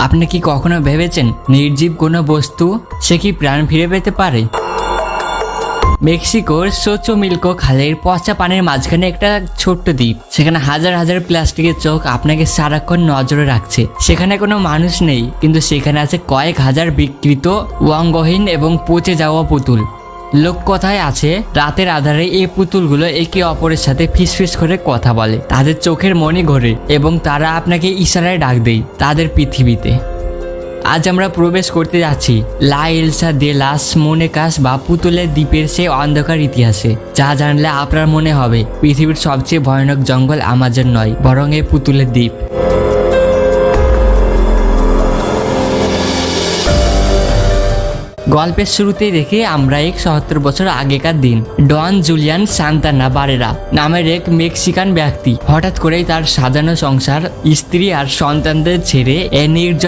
আপনি কি কখনো ভেবেছেন নির্জীব কোনো বস্তু সে কি প্রাণ ফিরে পেতে পারে? মেক্সিকোর সোচোমিলকো খালের পচা পানির মাঝখানে একটা ছোট্ট দ্বীপ। সেখানে হাজার হাজার প্লাস্টিকের চোখ আপনাকে সারাক্ষণ নজরে রাখছে। সেখানে কোনো মানুষ নেই, কিন্তু সেখানে আছে কয়েক হাজার বিকৃত, অঙ্গহীন এবং পচে যাওয়া পুতুল। লোককথায় আছে রাতের আধারে এই পুতুলগুলো একে অপরের সাথে ফিসফিস করে কথা বলে, তাদের চোখের মনি ঘোরে এবং তারা আপনাকে ইশারায় ডাক দেয় তাদের পৃথিবীতে। আজ আমরা প্রবেশ করতে যাচ্ছি লা ইলসা দে লাস মোনেকাস বা পুতুলের দ্বীপের সেই অন্ধকার ইতিহাসে, যা জানলে আপনার মনে হবে পৃথিবীর সবচেয়ে ভয়ানক জঙ্গল আমাজন নয়, বরং এই পুতুলের দ্বীপ। গল্পের শুরুতেই দেখি আমরা এক ৭০ বছর আগেকার দিন। ডন জুলিয়ান সান্তানা বারেরা নামের এক মেক্সিকান ব্যক্তি হঠাৎ করেই তার সাজানো সংসার, স্ত্রী আর সন্তানদের ছেড়ে নির্জন